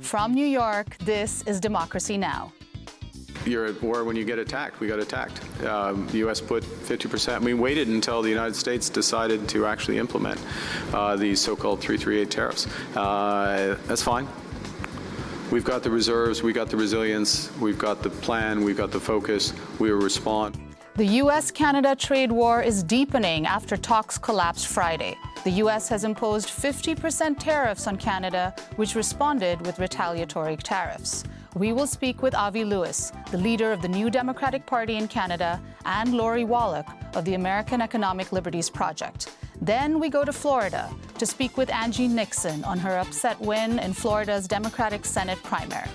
From New York, this is Democracy Now! You're at war when you get attacked. We got attacked. The U.S. put 50%. We waited until the United States decided to actually implement these so-called 338 tariffs. That's fine. We've got the reserves, we got the resilience, we've got the plan, we've got the focus. We will respond. The U.S.-Canada trade war is deepening after talks collapsed Friday. The U.S. has imposed 50% tariffs on Canada, which responded with retaliatory tariffs. We will speak with Avi Lewis, the leader of the New Democratic Party in Canada, and Lori Wallach of the American Economic Liberties Project. Then we go to Florida to speak with Angie Nixon on her upset win in Florida's Democratic Senate primary.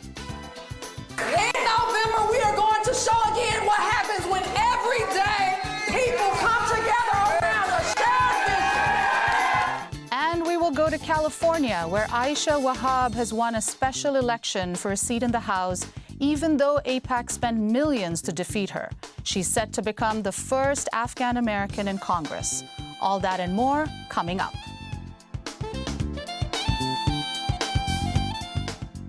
In November, we are going to show again what happens when every day people come together around a shared vision. And we will go to California, where Aisha Wahab has won a special election for a seat in the House, even though AIPAC spent millions to defeat her. She's set to become the first Afghan American in Congress. All that and more coming up.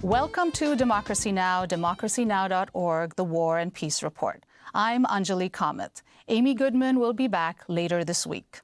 Welcome to Democracy Now!, democracynow.org, the War and Peace Report. I'm Anjali Kamath. Amy Goodman will be back later this week.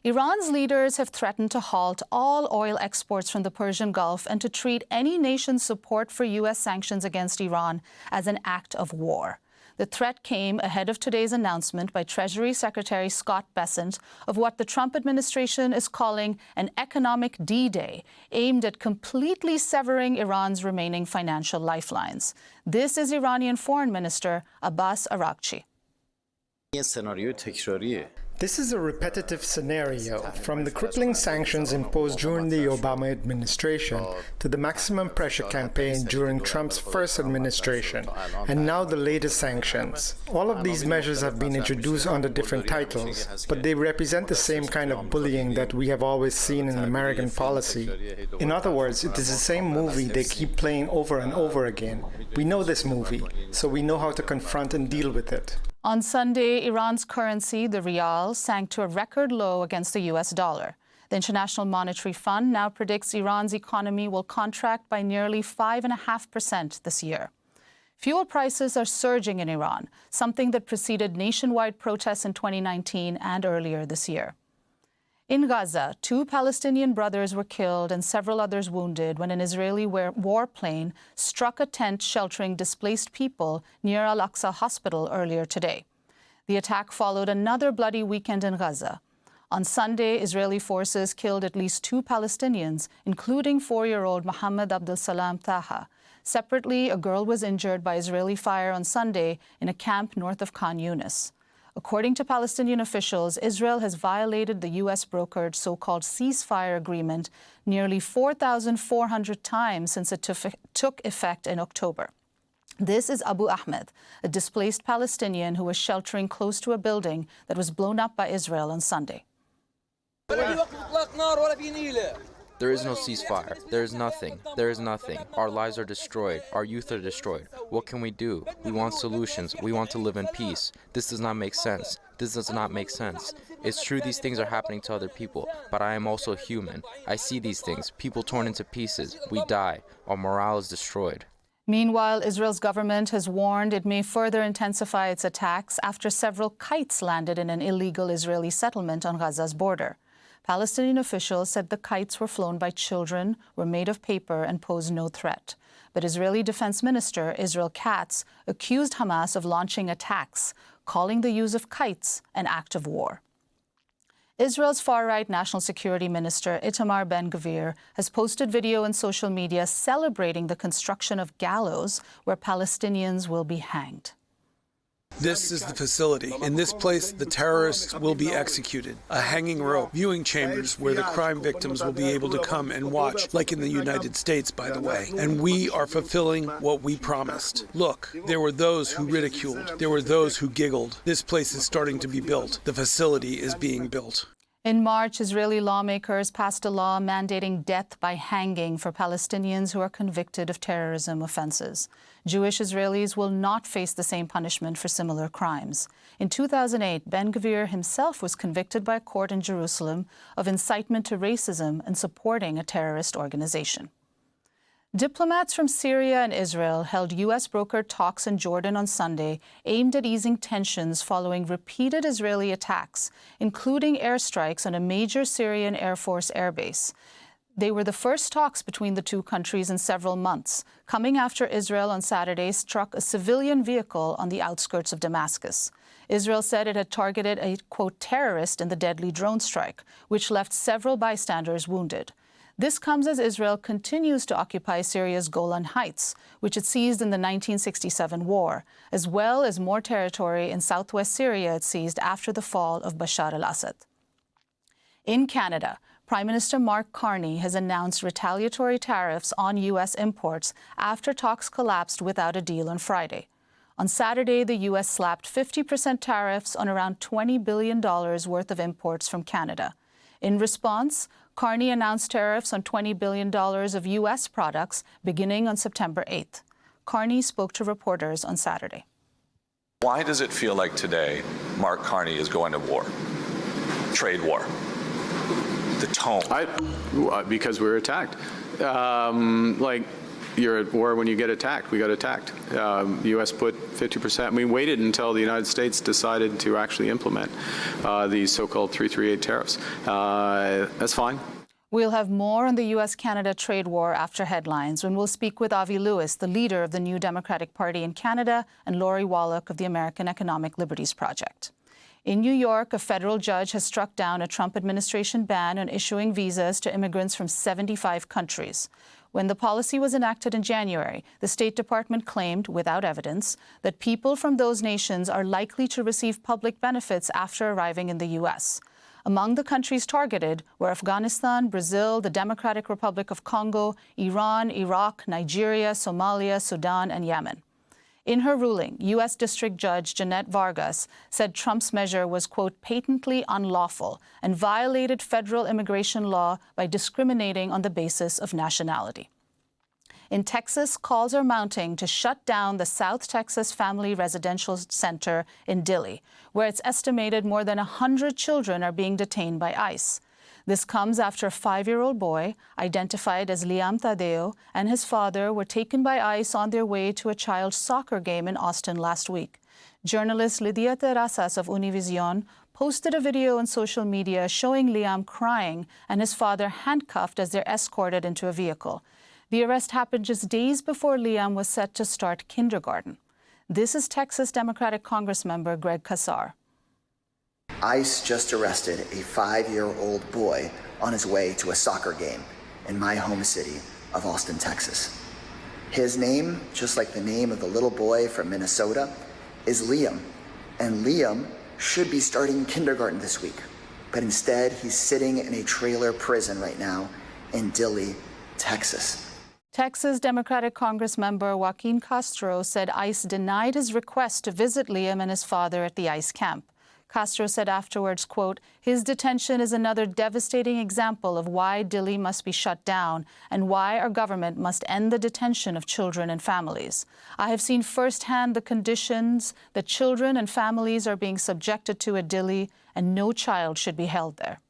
Iran's leaders have threatened to halt all oil exports from the Persian Gulf and to treat any nation's support for U.S. sanctions against Iran as an act of war. The threat came ahead of today's announcement by Treasury Secretary Scott Bessent of what the Trump administration is calling an economic D-Day, aimed at completely severing Iran's remaining financial lifelines. This is Iranian Foreign Minister Abbas Araghchi. This is a repetitive scenario, from the crippling sanctions imposed during the Obama administration to the maximum pressure campaign during Trump's first administration, and now the latest sanctions. All of these measures have been introduced under different titles, but they represent the same kind of bullying that we have always seen in American policy. In other words, it is the same movie they keep playing over and over again. We know this movie, so we know how to confront and deal with it. On Sunday, Iran's currency, the rial, sank to a record low against the U.S. dollar. The International Monetary Fund now predicts Iran's economy will contract by nearly 5.5% this year. Fuel prices are surging in Iran, something that preceded nationwide protests in 2019 and earlier this year. In Gaza, 2 Palestinian brothers were killed and several others wounded when an Israeli warplane struck a tent sheltering displaced people near Al-Aqsa Hospital earlier today. The attack followed another bloody weekend in Gaza. On Sunday, Israeli forces killed at least 2 Palestinians, including 4-year-old Mohammed Abdul Salam Taha. Separately, a girl was injured by Israeli fire on Sunday in a camp north of Khan Yunis. According to Palestinian officials, Israel has violated the U.S.-brokered so-called ceasefire agreement nearly 4,400 times since it took effect in October. This is Abu Ahmed, a displaced Palestinian who was sheltering close to a building that was blown up by Israel on Sunday. There is no ceasefire. There is nothing. There is nothing. Our lives are destroyed. Our youth are destroyed. What can we do? We want solutions. We want to live in peace. This does not make sense. This does not make sense. It's true these things are happening to other people, but I am also human. I see these things. People torn into pieces. We die. Our morale is destroyed. Meanwhile, Israel's government has warned it may further intensify its attacks after several kites landed in an illegal Israeli settlement on Gaza's border. Palestinian officials said the kites were flown by children, were made of paper, and posed no threat. But Israeli Defense Minister Israel Katz accused Hamas of launching attacks, calling the use of kites an act of war. Israel's far-right National Security Minister Itamar Ben-Gvir has posted video on social media celebrating the construction of gallows where Palestinians will be hanged. This is the facility. In this place, the terrorists will be executed. A hanging rope, viewing chambers where the crime victims will be able to come and watch, like in the United States, by the way. And we are fulfilling what we promised. Look, there were those who ridiculed. There were those who giggled. This place is starting to be built. The facility is being built. In March, Israeli lawmakers passed a law mandating death by hanging for Palestinians who are convicted of terrorism offenses. Jewish Israelis will not face the same punishment for similar crimes. In 2008, Ben-Gvir himself was convicted by a court in Jerusalem of incitement to racism and supporting a terrorist organization. Diplomats from Syria and Israel held U.S.-brokered talks in Jordan on Sunday aimed at easing tensions following repeated Israeli attacks, including airstrikes on a major Syrian Air Force airbase. They were the first talks between the two countries in several months, coming after Israel on Saturday struck a civilian vehicle on the outskirts of Damascus. Israel said it had targeted a, quote, terrorist in the deadly drone strike, which left several bystanders wounded. This comes as Israel continues to occupy Syria's Golan Heights, which it seized in the 1967 war, as well as more territory in southwest Syria it seized after the fall of Bashar al-Assad. In Canada, Prime Minister Mark Carney has announced retaliatory tariffs on U.S. imports after talks collapsed without a deal on Friday. On Saturday, the U.S. slapped 50% tariffs on around $20 billion worth of imports from Canada. In response, Carney announced tariffs on $20 billion of U.S. products beginning on September 8th. Carney spoke to reporters on Saturday. Why does it feel like today Mark Carney is going to war? Trade war. The tone. Because we were attacked. You're at war when you get attacked. We got attacked. The U.S. put 50%. We waited until the United States decided to actually implement these so-called 338 tariffs. That's fine. We'll have more on the U.S.-Canada trade war after headlines when we'll speak with Avi Lewis, the leader of the New Democratic Party in Canada, and Lori Wallach of the American Economic Liberties Project. In New York, a federal judge has struck down a Trump administration ban on issuing visas to immigrants from 75 countries. When the policy was enacted in January, the State Department claimed, without evidence, that people from those nations are likely to receive public benefits after arriving in the U.S. Among the countries targeted were Afghanistan, Brazil, the Democratic Republic of Congo, Iran, Iraq, Nigeria, Somalia, Sudan, and Yemen. In her ruling, U.S. District Judge Jeanette Vargas said Trump's measure was, quote, patently unlawful and violated federal immigration law by discriminating on the basis of nationality. In Texas, calls are mounting to shut down the South Texas Family Residential Center in Dilley, where it's estimated more than 100 children are being detained by ICE. This comes after a 5-year-old boy, identified as Liam Tadeo, and his father were taken by ICE on their way to a child's soccer game in Austin last week. Journalist Lydia Terrazas of Univision posted a video on social media showing Liam crying and his father handcuffed as they're escorted into a vehicle. The arrest happened just days before Liam was set to start kindergarten. This is Texas Democratic Congressmember Greg Casar. ICE just arrested a 5-year-old boy on his way to a soccer game in my home city of Austin, Texas. His name, just like the name of the little boy from Minnesota, is Liam. And Liam should be starting kindergarten this week. But instead, he's sitting in a trailer prison right now in Dilley, Texas. Texas Democratic Congressmember Joaquin Castro said ICE denied his request to visit Liam and his father at the ICE camp. Castro said afterwards, quote, his detention is another devastating example of why Dilley must be shut down and why our government must end the detention of children and families. I have seen firsthand the conditions that children and families are being subjected to at Dilley, and no child should be held there.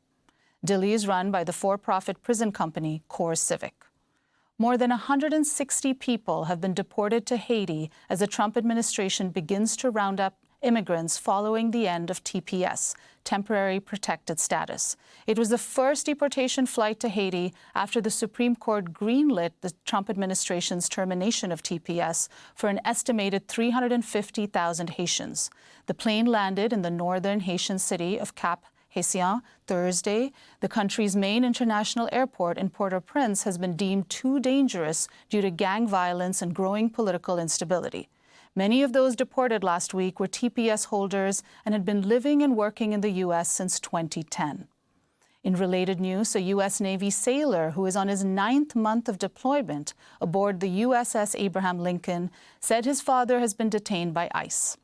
Dilley is run by the for-profit prison company CoreCivic. More than 160 people have been deported to Haiti as the Trump administration begins to round up immigrants following the end of TPS, temporary protected status. It was the first deportation flight to Haiti after the Supreme Court greenlit the Trump administration's termination of TPS for an estimated 350,000 Haitians. The plane landed in the northern Haitian city of Cap-Haitien Thursday. The country's main international airport in Port-au-Prince has been deemed too dangerous due to gang violence and growing political instability. Many of those deported last week were TPS holders and had been living and working in the U.S. since 2010. In related news, a U.S. Navy sailor who is on his 9th month of deployment aboard the USS Abraham Lincoln said his father has been detained by ICE.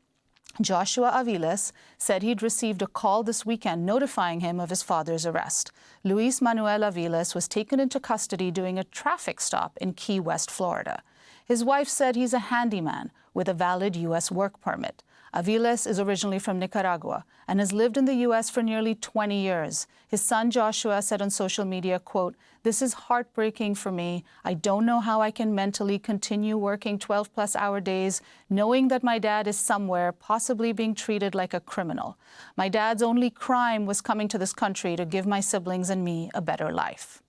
Joshua Aviles said he'd received a call this weekend notifying him of his father's arrest. Luis Manuel Aviles was taken into custody during a traffic stop in Key West, Florida. His wife said he's a handyman with a valid U.S. work permit. Aviles is originally from Nicaragua and has lived in the U.S. for nearly 20 years. His son Joshua said on social media, quote, "This is heartbreaking for me. I don't know how I can mentally continue working 12-plus hour days, knowing that my dad is somewhere, possibly being treated like a criminal. My dad's only crime was coming to this country to give my siblings and me a better life."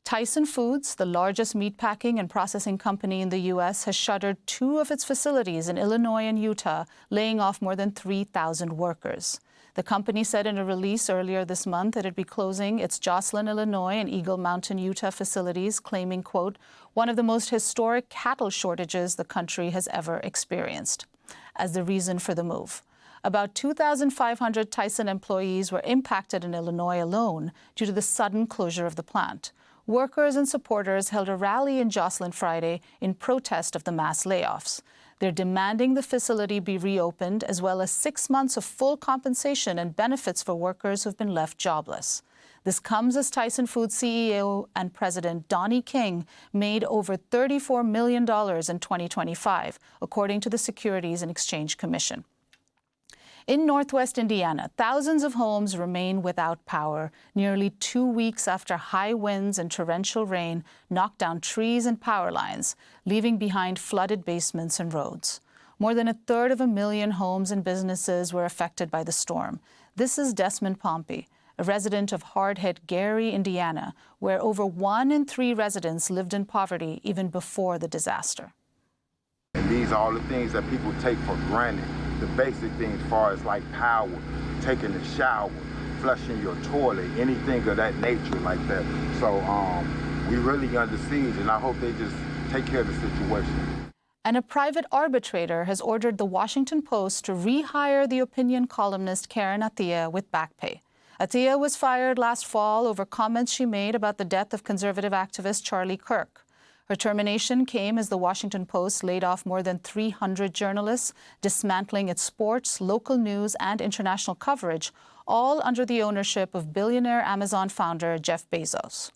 Tyson Foods, the largest meatpacking and processing company in the U.S., has shuttered 2 of its facilities in Illinois and Utah, laying off more than 3,000 workers. The company said in a release earlier this month that it'd be closing its Jocelyn, Illinois and Eagle Mountain, Utah facilities, claiming, quote, "one of the most historic cattle shortages the country has ever experienced," as the reason for the move. About 2,500 Tyson employees were impacted in Illinois alone due to the sudden closure of the plant. Workers and supporters held a rally in Jocelyn Friday in protest of the mass layoffs. They're demanding the facility be reopened, as well as 6 months of full compensation and benefits for workers who've been left jobless. This comes as Tyson Foods CEO and President Donnie King made over $34 million in 2025, according to the Securities and Exchange Commission. In northwest Indiana, thousands of homes remain without power nearly 2 weeks after high winds and torrential rain knocked down trees and power lines, leaving behind flooded basements and roads. More than 1/3 homes and businesses were affected by the storm. This is Desmond Pompey, a resident of hard-hit Gary, Indiana, where over 1 in 3 residents lived in poverty even before the disaster. And these are all the things that people take for granted. The basic things as far as like power, taking a shower, flushing your toilet, anything of that nature like that. So we really under siege, and I hope they just take care of the situation. And a private arbitrator has ordered the Washington Post to rehire the opinion columnist Karen Attiah with back pay. Attiah was fired last fall over comments she made about the death of conservative activist Charlie Kirk. Her termination came as the Washington Post laid off more than 300 journalists, dismantling its sports, local news, and international coverage, all under the ownership of billionaire Amazon founder Jeff Bezos.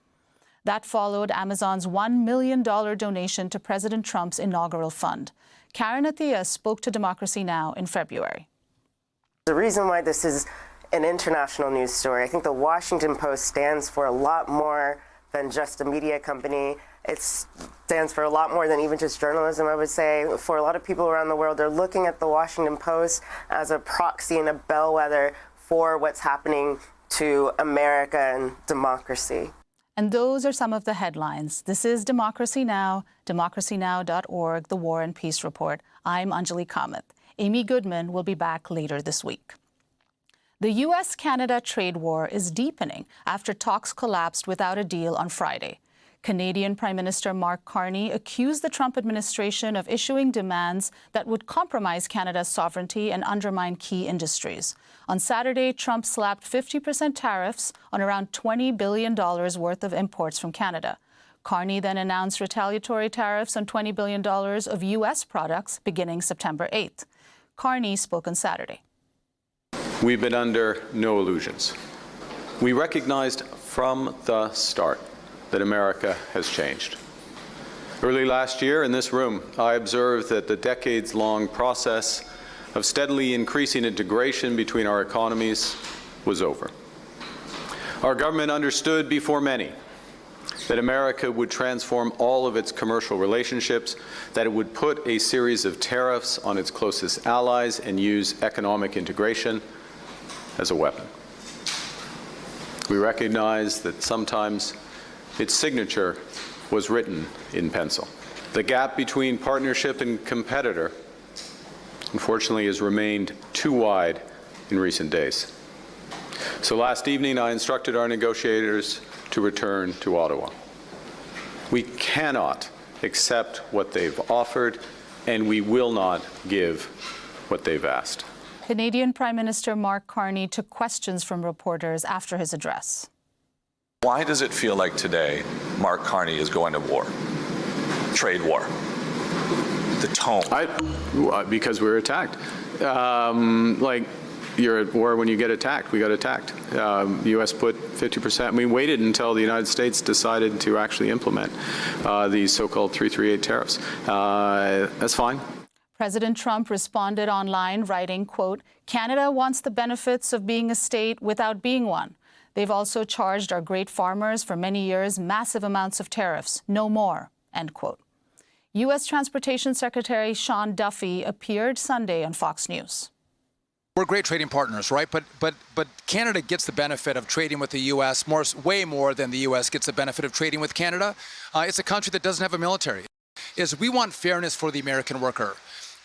That followed Amazon's $1 million donation to President Trump's inaugural fund. Karen Attiah spoke to Democracy Now! In February. The reason why this is an international news story, I think the Washington Post stands for a lot more than just a media company. It stands for a lot more than even just journalism, I would say. For a lot of people around the world, they're looking at the Washington Post as a proxy and a bellwether for what's happening to America and democracy. And those are some of the headlines. This is Democracy Now!, democracynow.org, The War and Peace Report. I'm Anjali Kamath. Amy Goodman will be back later this week. The U.S.-Canada trade war is deepening after talks collapsed without a deal on Friday. Canadian Prime Minister Mark Carney accused the Trump administration of issuing demands that would compromise Canada's sovereignty and undermine key industries. On Saturday, Trump slapped 50% tariffs on around $20 billion worth of imports from Canada. Carney then announced retaliatory tariffs on $20 billion of U.S. products beginning September 8th. Carney spoke on Saturday. We've been under no illusions. We recognized from the start that America has changed. Early last year in this room, I observed that the decades-long process of steadily increasing integration between our economies was over. Our government understood before many that America would transform all of its commercial relationships, that it would put a series of tariffs on its closest allies and use economic integration as a weapon. We recognize that sometimes its signature was written in pencil. The gap between partnership and competitor, unfortunately, has remained too wide in recent days. So last evening, I instructed our negotiators to return to Ottawa. We cannot accept what they've offered, and we will not give what they've asked. Canadian Prime Minister Mark Carney took questions from reporters after his address. Why does it feel like today Mark Carney is going to war? Trade war. The tone. Because we were attacked. Like, you're at war when you get attacked. We got attacked. The U.S. put 50%. We waited until the United States decided to actually implement these so-called 338 tariffs. That's fine. President Trump responded online, writing, quote, "Canada wants the benefits of being a state without being one. They've also charged our great farmers for many years massive amounts of tariffs. No more," end quote. U.S. Transportation Secretary Sean Duffy appeared Sunday on Fox News. We're great trading partners, right? But Canada gets the benefit of trading with the U.S. way more than the U.S. gets the benefit of trading with Canada. It's a country that doesn't have a military. We want fairness for the American worker.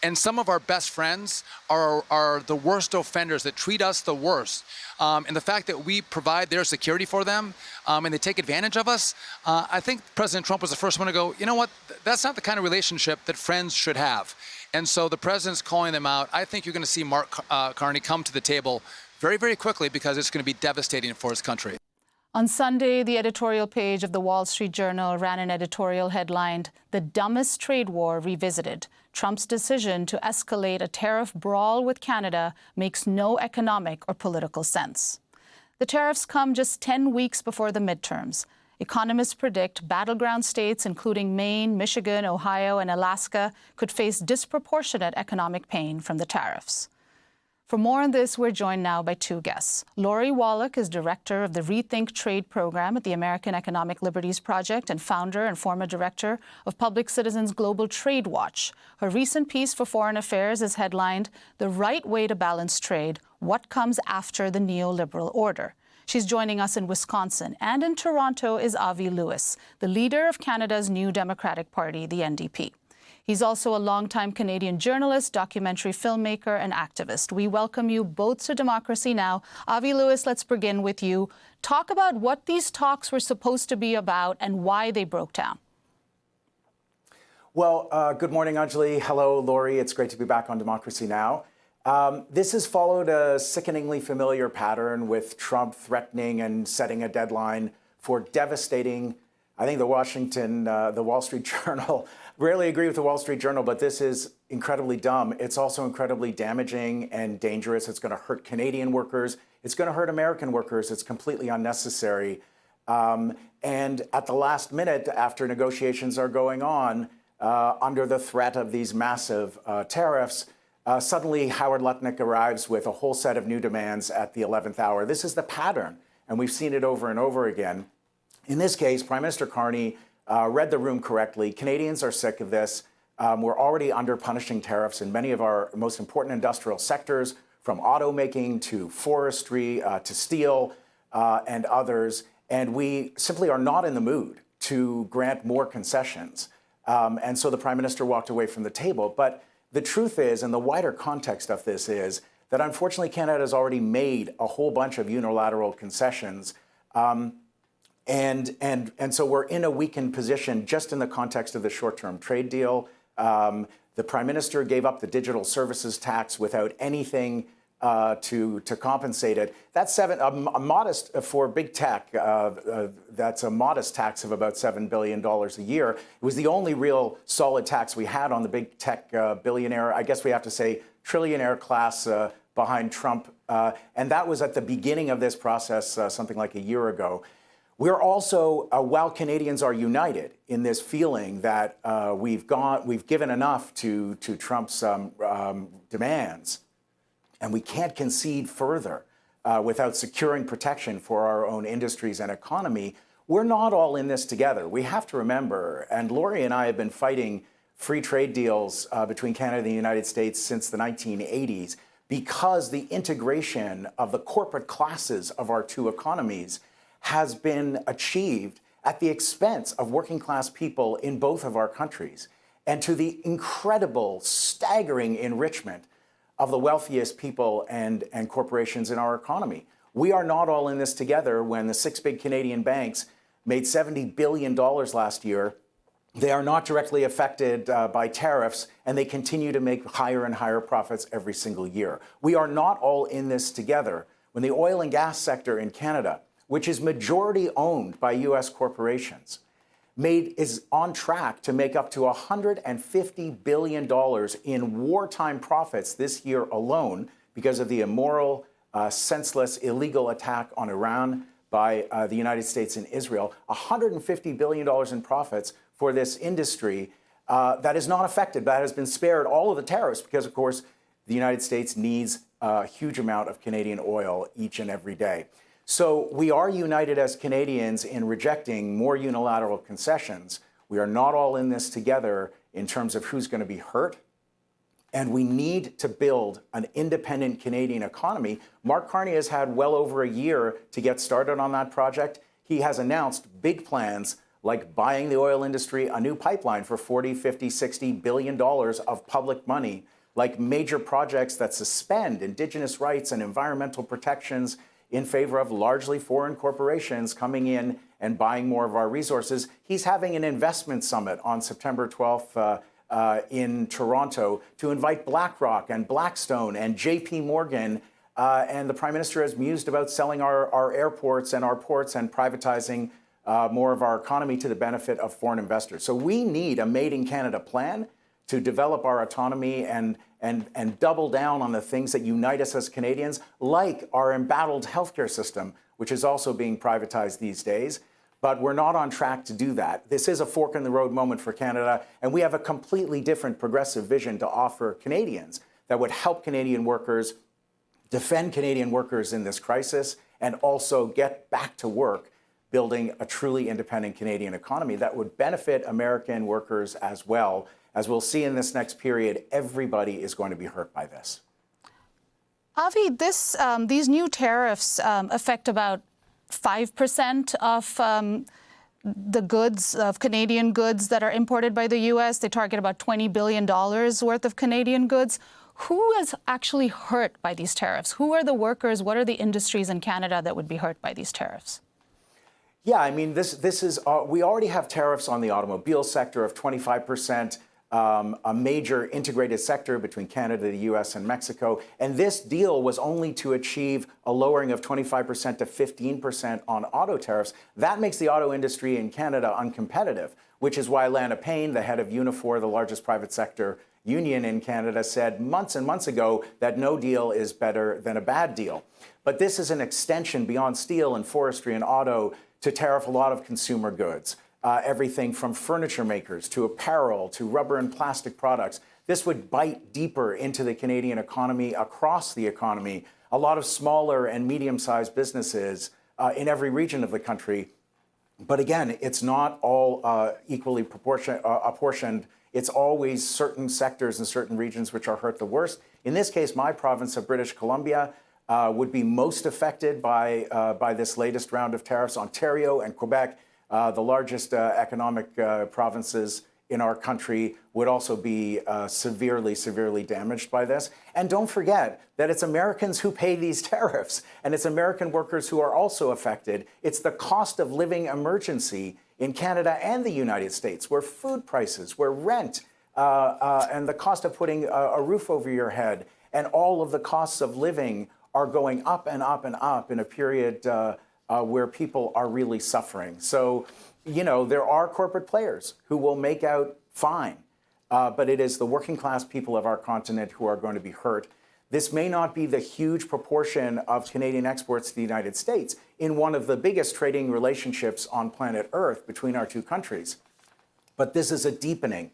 And some of our best friends are the worst offenders that treat us the worst. And the fact that we provide their security for them and they take advantage of us, I think President Trump was the first one to go, you know what, that's not the kind of relationship that friends should have. And so the president's calling them out. I think you're going to see Mark Carney come to the table very, very quickly because it's going to be devastating for his country. On Sunday, the editorial page of the Wall Street Journal ran an editorial headlined, "The Dumbest Trade War Revisited. Trump's decision to escalate a tariff brawl with Canada makes no economic or political sense." The tariffs come just 10 weeks before the midterms. Economists predict battleground states, including Maine, Michigan, Ohio, and Alaska, could face disproportionate economic pain from the tariffs. For more on this, we're joined now by two guests. Lori Wallach is director of the Rethink Trade program at the American Economic Liberties Project and founder and former director of Public Citizens Global Trade Watch. Her recent piece for Foreign Affairs is headlined, "The Right Way to Balance Trade, What Comes After the Neoliberal Order." She's joining us in Wisconsin. And in Toronto is Avi Lewis, the leader of Canada's New Democratic Party, the NDP. He's also a longtime Canadian journalist, documentary filmmaker, and activist. We welcome you both to Democracy Now! Avi Lewis, let's begin with you. Talk about what these talks were supposed to be about and why they broke down. Well, good morning, Anjali. Hello, Lori. It's great to be back on Democracy Now! This has followed a sickeningly familiar pattern with Trump threatening and setting a deadline for devastating. I think the Wall Street Journal, rarely agree with the Wall Street Journal, but this is incredibly dumb. It's also incredibly damaging and dangerous. It's going to hurt Canadian workers. It's going to hurt American workers. It's completely unnecessary. And at the last minute, after negotiations are going on, under the threat of these massive tariffs, suddenly Howard Lutnick arrives with a whole set of new demands at the 11th hour. This is the pattern, and we've seen it over and over again. In this case, Prime Minister Carney read the room correctly. Canadians are sick of this. We're already under punishing tariffs in many of our most important industrial sectors, from automaking to forestry to steel and others. And we simply are not in the mood to grant more concessions. And so the Prime Minister walked away from the table. But the truth is, and the wider context of this is, that unfortunately Canada has already made a whole bunch of unilateral concessions. And so we're in a weakened position just in the context of the short-term trade deal. The Prime Minister gave up the digital services tax without anything to compensate it. That's a modest for big tech. That's a modest tax of about $7 billion a year. It was the only real solid tax we had on the big tech billionaire. I guess we have to say trillionaire class behind Trump. And that was at the beginning of this process, something like a year ago. We're also, while Canadians are united in this feeling that we've given enough to Trump's demands, and we can't concede further without securing protection for our own industries and economy, we're not all in this together. We have to remember, and Lori and I have been fighting free trade deals between Canada and the United States since the 1980s because the integration of the corporate classes of our two economies has been achieved at the expense of working class people in both of our countries and to the incredible, staggering enrichment of the wealthiest people and corporations in our economy. We are not all in this together. When the 6 big Canadian banks made $70 billion last year, they are not directly affected by tariffs, and they continue to make higher and higher profits every single year. We are not all in this together when the oil and gas sector in Canada, which is majority owned by U.S. corporations, is on track to make up to $150 billion in wartime profits this year alone because of the immoral, senseless, illegal attack on Iran by the United States and Israel. $150 billion in profits for this industry. that is not affected, that has been spared all of the tariffs because, of course, the United States needs a huge amount of Canadian oil each and every day. So we are united as Canadians in rejecting more unilateral concessions. We are not all in this together in terms of who's going to be hurt. And we need to build an independent Canadian economy. Mark Carney has had well over a year to get started on that project. He has announced big plans like buying the oil industry a new pipeline for $40, $50, $60 billion of public money, like major projects that suspend Indigenous rights and environmental protections in favor of largely foreign corporations coming in and buying more of our resources. He's having an investment summit on September 12th in Toronto to invite BlackRock and Blackstone and JP Morgan. And the Prime Minister has mused about selling our airports and our ports and privatizing more of our economy to the benefit of foreign investors. So we need a Made in Canada plan to develop our autonomy and double down on the things that unite us as Canadians, like our embattled healthcare system, which is also being privatized these days. But we're not on track to do that. This is a fork in the road moment for Canada, and we have a completely different progressive vision to offer Canadians that would help Canadian workers, defend Canadian workers in this crisis, and also get back to work building a truly independent Canadian economy that would benefit American workers as well. As we'll see in this next period, everybody is going to be hurt by this. Avi, these new tariffs affect about 5% of the goods, of Canadian goods that are imported by the U.S. They target about $20 billion worth of Canadian goods. Who is actually hurt by these tariffs? Who are the workers? What are the industries in Canada that would be hurt by these tariffs? Yeah, I mean, this is we already have tariffs on the automobile sector of 25%. A major integrated sector between Canada, the U.S., and Mexico. And this deal was only to achieve a lowering of 25% to 15% on auto tariffs. That makes the auto industry in Canada uncompetitive, which is why Lana Payne, the head of Unifor, the largest private sector union in Canada, said months and months ago that no deal is better than a bad deal. But this is an extension beyond steel and forestry and auto to tariff a lot of consumer goods. Everything from furniture makers to apparel to rubber and plastic products. This would bite deeper into the Canadian economy, across the economy. A lot of smaller and medium-sized businesses in every region of the country. But again, it's not all equally apportioned. It's always certain sectors and certain regions which are hurt the worst. In this case, my province of British Columbia would be most affected by this latest round of tariffs. Ontario and Quebec, the largest economic provinces in our country, would also be severely damaged by this. And don't forget that it's Americans who pay these tariffs, and it's American workers who are also affected. It's the cost of living emergency in Canada and the United States, where food prices, where rent, and the cost of putting a roof over your head, and all of the costs of living are going up and up and up in a period where people are really suffering. So, you know, there are corporate players who will make out fine, but it is the working class people of our continent who are going to be hurt. This may not be the huge proportion of Canadian exports to the United States in one of the biggest trading relationships on planet Earth between our two countries, but this is a deepening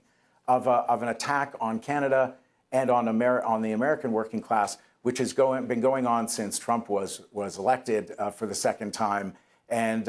of an attack on Canada and on the American working class, which has been going on since Trump was elected for the second time. And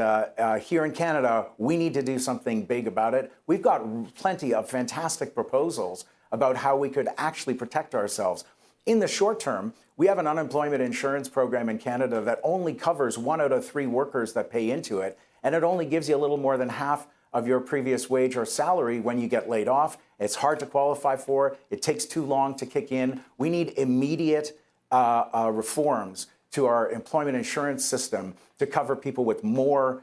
here in Canada, we need to do something big about it. We've got plenty of fantastic proposals about how we could actually protect ourselves. In the short term, we have an unemployment insurance program in Canada that only covers 1 out of 3 workers that pay into it, and it only gives you a little more than half of your previous wage or salary when you get laid off. It's hard to qualify for. It takes too long to kick in. We need immediate reforms to our employment insurance system to cover people with more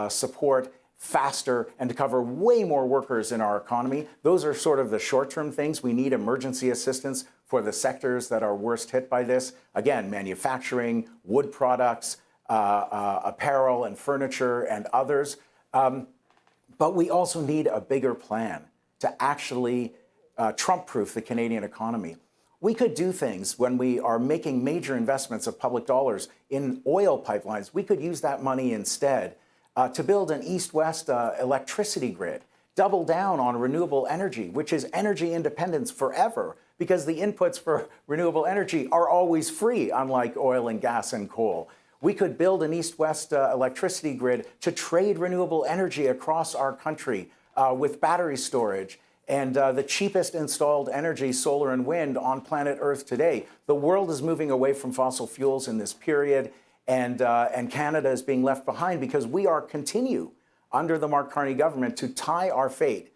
support faster and to cover way more workers in our economy. Those are sort of the short-term things. We need emergency assistance for the sectors that are worst hit by this. Again, manufacturing, wood products, apparel and furniture and others. But we also need a bigger plan to actually Trump-proof the Canadian economy. We could do things when we are making major investments of public dollars in oil pipelines. We could use that money instead to build an east-west electricity grid. double down on renewable energy, which is energy independence forever, because the inputs for renewable energy are always free, unlike oil and gas and coal. We could build an east-west electricity grid to trade renewable energy across our country with battery storage and the cheapest installed energy, solar and wind, on planet Earth today. The world is moving away from fossil fuels in this period, and Canada is being left behind because we continue under the Mark Carney government to tie our fate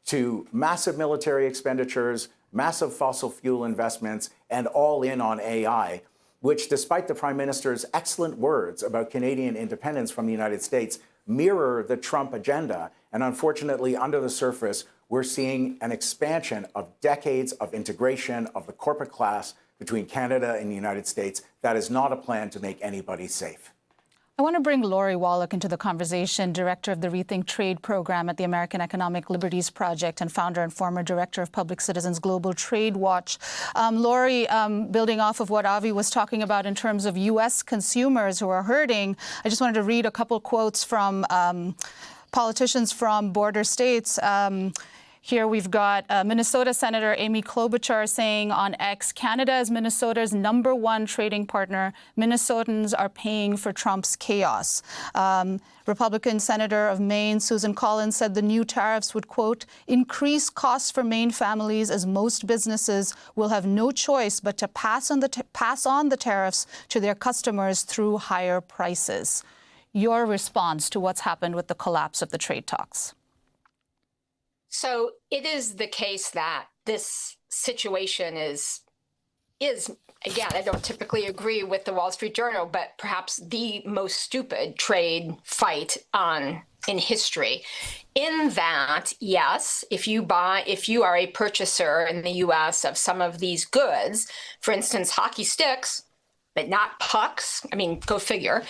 to massive military expenditures, massive fossil fuel investments, and all in on AI, which, despite the Prime Minister's excellent words about Canadian independence from the United States, mirror the Trump agenda. And unfortunately, under the surface, we're seeing an expansion of decades of integration of the corporate class between Canada and the United States. That is not a plan to make anybody safe. I want to bring Lori Wallach into the conversation, director of the Rethink Trade program at the American Economic Liberties Project and founder and former director of Public Citizens Global Trade Watch. Lori, building off of what Avi was talking about in terms of U.S. consumers who are hurting, I just wanted to read a couple quotes from politicians from border states. Here we've got Minnesota Senator Amy Klobuchar saying on X, Canada is Minnesota's #1 trading partner. Minnesotans are paying for Trump's chaos. Republican Senator of Maine, Susan Collins, said the new tariffs would, quote, increase costs for Maine families as most businesses will have no choice but to pass on the tariffs to their customers through higher prices. Your response to what's happened with the collapse of the trade talks? So it is the case that this situation is again, I don't typically agree with the Wall Street Journal, but perhaps the most stupid trade fight in history. In that, yes, if you are a purchaser in the US of some of these goods, for instance, hockey sticks, but not pucks, I mean, go figure,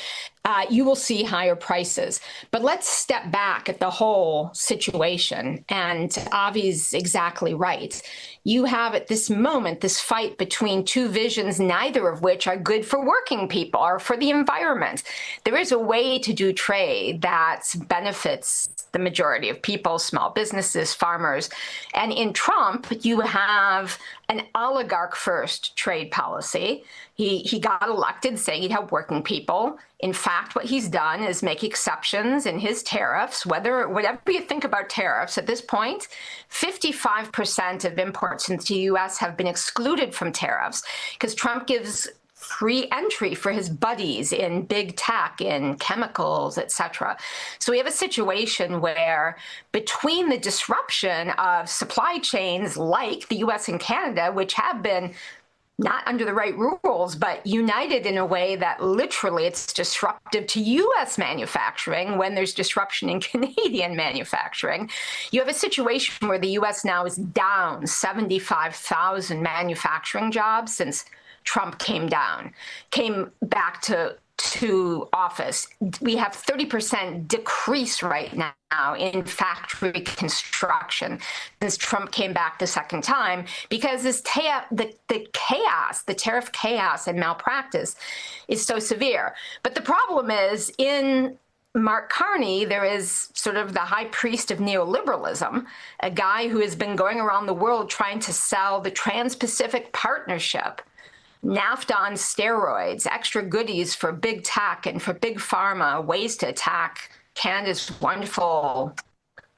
you will see higher prices. But let's step back at the whole situation. And Avi's exactly right. You have at this moment this fight between two visions, neither of which are good for working people or for the environment. There is a way to do trade that benefits the majority of people, small businesses, farmers. And in Trump, you have an oligarch-first trade policy. He got elected saying he'd help working people. In fact, what he's done is make exceptions in his tariffs, whatever you think about tariffs at this point, 55% of imports into the U.S. have been excluded from tariffs because Trump gives free entry for his buddies in big tech, in chemicals, et cetera. So we have a situation where between the disruption of supply chains like the U.S. and Canada, which have been not under the right rules, but united in a way that literally it's disruptive to U.S. manufacturing when there's disruption in Canadian manufacturing. You have a situation where the U.S. now is down 75,000 manufacturing jobs since Trump came back to office. We have 30% decrease right now in factory construction since Trump came back the second time because this the tariff chaos and malpractice is so severe. But the problem is in Mark Carney, there is sort of the high priest of neoliberalism, a guy who has been going around the world trying to sell the Trans-Pacific Partnership, NAFTA on steroids, extra goodies for big tech and for big pharma, ways to attack Canada's wonderful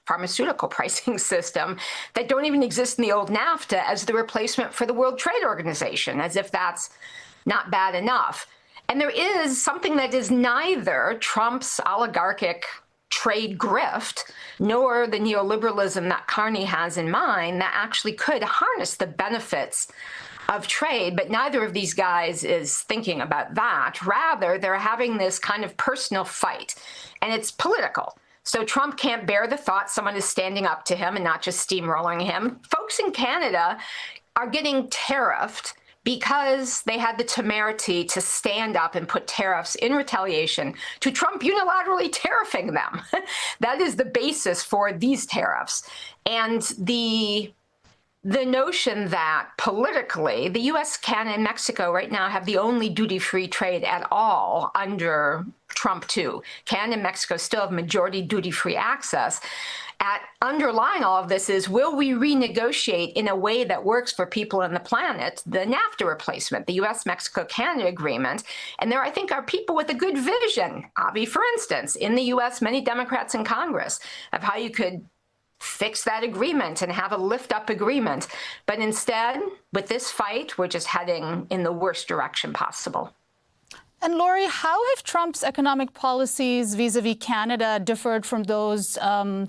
pharmaceutical pricing system that don't even exist in the old NAFTA as the replacement for the World Trade Organization, as if that's not bad enough. And there is something that is neither Trump's oligarchic trade grift nor the neoliberalism that Carney has in mind that actually could harness the benefits of trade, but neither of these guys is thinking about that. Rather, they're having this kind of personal fight, and it's political. So Trump can't bear the thought someone is standing up to him and not just steamrolling him. Folks in Canada are getting tariffed because they had the temerity to stand up and put tariffs in retaliation to Trump unilaterally tariffing them. That is the basis for these tariffs. And the notion that politically, the U.S., Canada, and Mexico right now have the only duty-free trade at all under Trump too. Canada and Mexico still have majority duty-free access. Underlying all of this is, will we renegotiate in a way that works for people on the planet the NAFTA replacement, the U.S.-Mexico-Canada agreement? And there, I think, are people with a good vision, Avi, for instance, in the U.S., many Democrats in Congress, of how you could fix that agreement and have a lift-up agreement. But instead, with this fight, we're just heading in the worst direction possible. And Lori, how have Trump's economic policies vis-a-vis Canada differed from those,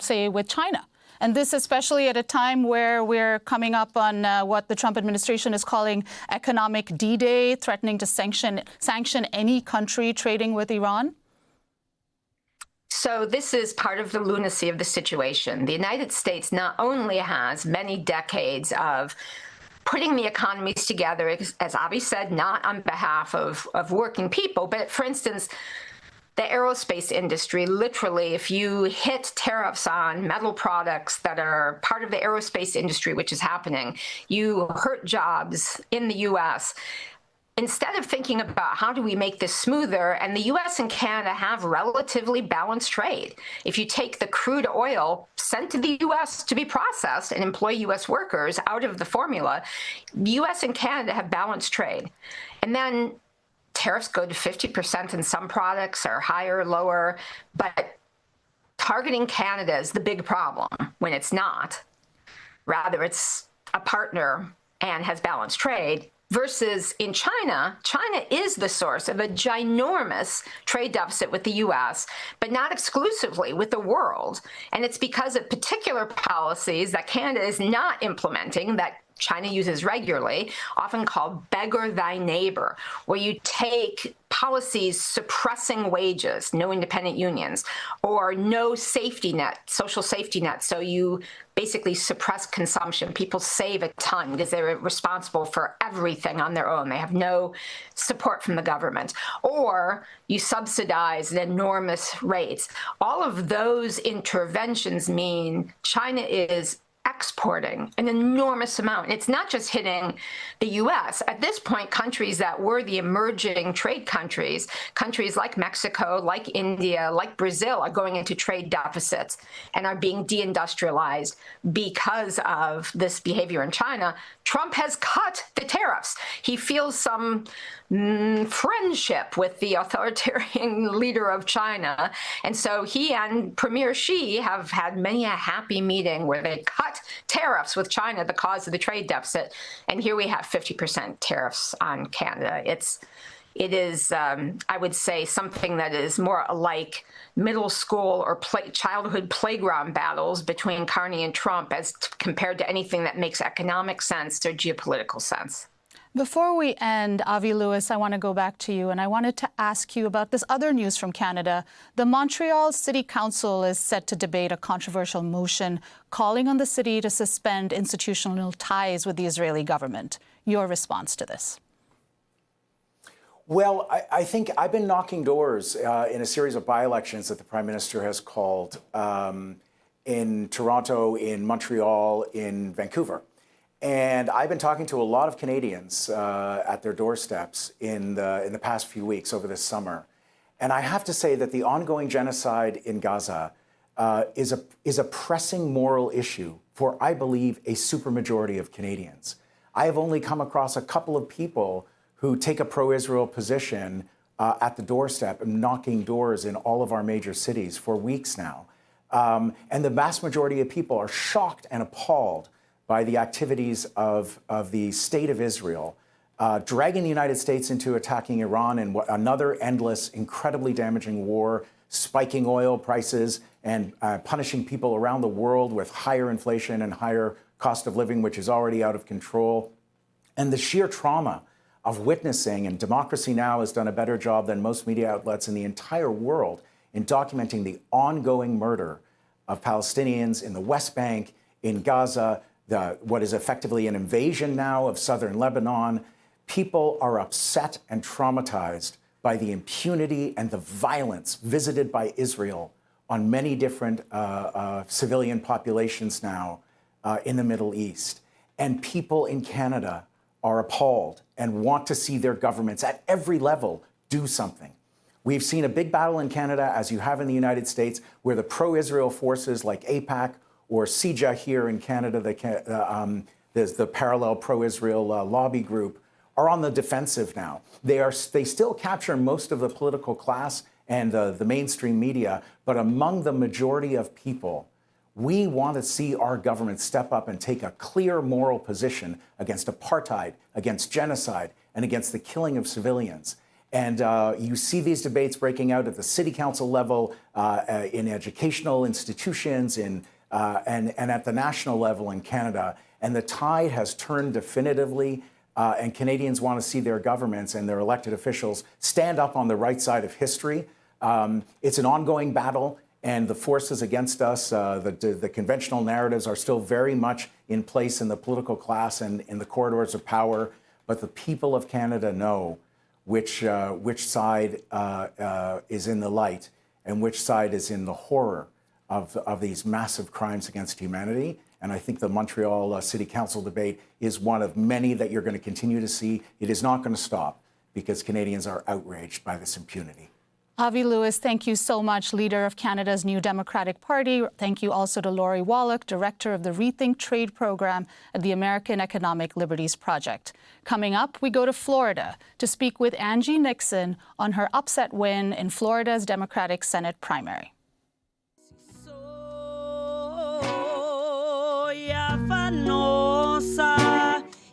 say, with China? And this especially at a time where we're coming up on what the Trump administration is calling economic D-Day, threatening to sanction any country trading with Iran? So this is part of the lunacy of the situation. The United States not only has many decades of putting the economies together, as Avi said, not on behalf of working people, but for instance, the aerospace industry, literally, if you hit tariffs on metal products that are part of the aerospace industry, which is happening, you hurt jobs in the U.S. Instead of thinking about how do we make this smoother, and the U.S. and Canada have relatively balanced trade. If you take the crude oil sent to the U.S. to be processed and employ U.S. workers out of the formula, the U.S. and Canada have balanced trade. And then tariffs go to 50% in some products, or higher, lower, but targeting Canada is the big problem when it's not. Rather, it's a partner and has balanced trade. Versus in China, China is the source of a ginormous trade deficit with the U.S., but not exclusively with the world. And it's because of particular policies that Canada is not implementing that China uses regularly, often called beggar thy neighbor, where you take policies suppressing wages, no independent unions, or no safety net, social safety net. So you basically suppress consumption. People save a ton because they're responsible for everything on their own. They have no support from the government. Or you subsidize at enormous rates. All of those interventions mean China is exporting an enormous amount. It's not just hitting the U.S. At this point, countries that were the emerging trade countries, countries like Mexico, like India, like Brazil, are going into trade deficits and are being deindustrialized because of this behavior in China. Trump has cut the tariffs. He feels some friendship with the authoritarian leader of China. And so he and Premier Xi have had many a happy meeting where they cut tariffs with China, the cause of the trade deficit. And here we have 50% tariffs on Canada. It is, I would say, something that is more like middle school or childhood playground battles between Carney and Trump as compared to anything that makes economic sense or geopolitical sense. Before we end, Avi Lewis, I want to go back to you, and I wanted to ask you about this other news from Canada. The Montreal City Council is set to debate a controversial motion calling on the city to suspend institutional ties with the Israeli government. Your response to this? Well, I think I've been knocking doors in a series of by-elections that the Prime Minister has called in Toronto, in Montreal, in Vancouver. And I've been talking to a lot of Canadians at their doorsteps in the past few weeks over this summer. And I have to say that the ongoing genocide in Gaza is a pressing moral issue for, I believe, a supermajority of Canadians. I have only come across a couple of people who take a pro-Israel position at the doorstep and knocking doors in all of our major cities for weeks now. And the vast majority of people are shocked and appalled by the activities of the state of Israel, dragging the United States into attacking Iran in another endless, incredibly damaging war, spiking oil prices, and punishing people around the world with higher inflation and higher cost of living, which is already out of control. And the sheer trauma of witnessing, and Democracy Now! Has done a better job than most media outlets in the entire world in documenting the ongoing murder of Palestinians in the West Bank, in Gaza, what is effectively an invasion now of southern Lebanon. People are upset and traumatized by the impunity and the violence visited by Israel on many different civilian populations now in the Middle East. And people in Canada are appalled and want to see their governments at every level do something. We've seen a big battle in Canada, as you have in the United States, where the pro-Israel forces like AIPAC or CIJA here in Canada, there's the parallel pro-Israel lobby group, are on the defensive now. They still capture most of the political class and the mainstream media, but among the majority of people, we want to see our government step up and take a clear moral position against apartheid, against genocide, and against the killing of civilians. And you see these debates breaking out at the city council level, in educational institutions, and at the national level in Canada. And the tide has turned definitively, and Canadians want to see their governments and their elected officials stand up on the right side of history. It's an ongoing battle, and the forces against us, the conventional narratives are still very much in place in the political class and in the corridors of power. But the people of Canada know which side is in the light and which side is in the horror of these massive crimes against humanity. And I think the Montreal City Council debate is one of many that you're going to continue to see. It is not going to stop because Canadians are outraged by this impunity. Avi Lewis, thank you so much, leader of Canada's New Democratic Party. Thank you also to Lori Wallach, director of the Rethink Trade program at the American Economic Liberties Project. Coming up, we go to Florida to speak with Angie Nixon on her upset win in Florida's Democratic Senate primary. Afanosa,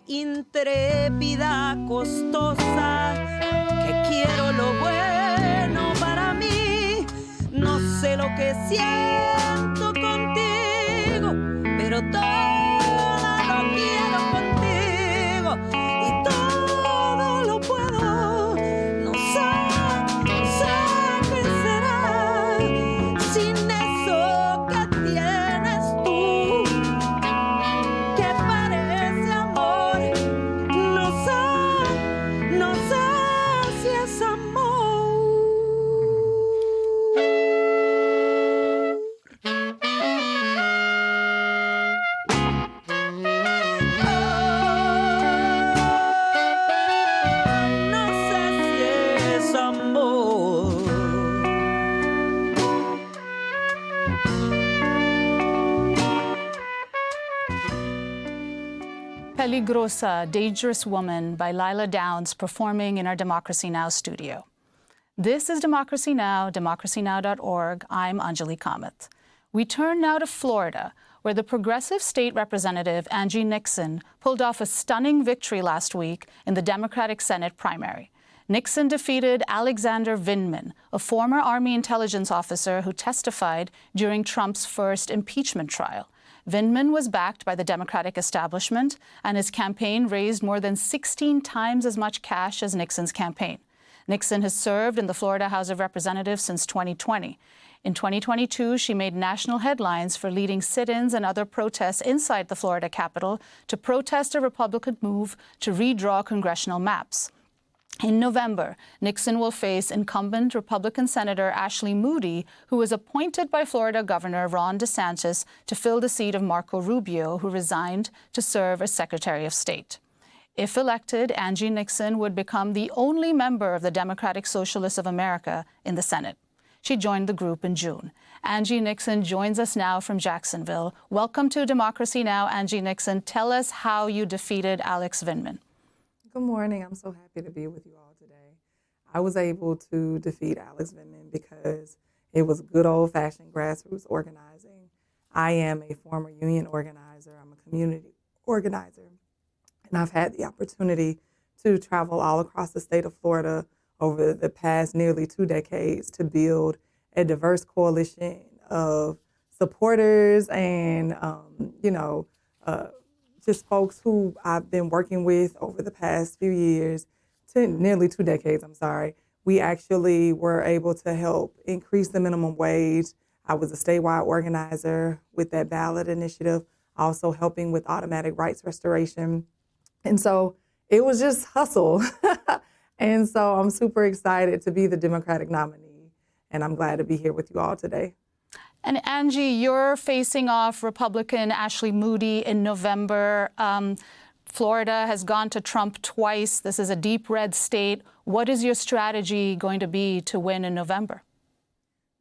intrépida, costosa, que quiero lo bueno para mí. No sé lo que siento contigo, pero todo lo quiero contigo y todo lo puedo. No sé qué será sin eso que tienes tú. Peligrosa, Dangerous Woman by Lila Downs, performing in our Democracy Now! Studio. This is Democracy Now!, democracynow.org. I'm Anjali Kamath. We turn now to Florida, where the progressive state representative Angie Nixon pulled off a stunning victory last week in the Democratic Senate primary. Nixon defeated Alexander Vindman, a former Army intelligence officer who testified during Trump's first impeachment trial. Vindman was backed by the Democratic establishment, and his campaign raised more than 16 times as much cash as Nixon's campaign. Nixon has served in the Florida House of Representatives since 2020. In 2022, she made national headlines for leading sit-ins and other protests inside the Florida Capitol to protest a Republican move to redraw congressional maps. In November, Nixon will face incumbent Republican Senator Ashley Moody, who was appointed by Florida Governor Ron DeSantis to fill the seat of Marco Rubio, who resigned to serve as Secretary of State. If elected, Angie Nixon would become the only member of the Democratic Socialists of America in the Senate. She joined the group in June. Angie Nixon joins us now from Jacksonville. Welcome to Democracy Now!, Angie Nixon. Tell us how you defeated Alex Vindman. Good morning. I'm so happy to be with you all today. I was able to defeat Alex Vindman because it was good old-fashioned grassroots organizing. I am a former union organizer. I'm a community organizer. And I've had the opportunity to travel all across the state of Florida over the past nearly 2 decades to build a diverse coalition of supporters and, just folks who I've been working with over the past few years, nearly 2 decades, We actually were able to help increase the minimum wage. I was a statewide organizer with that ballot initiative, also helping with automatic rights restoration. And so it was just hustle. And so I'm super excited to be the Democratic nominee, and I'm glad to be here with you all today. And Angie, you're facing off Republican Ashley Moody in November. Florida has gone to Trump twice. This is a deep red state. What is your strategy going to be to win in November?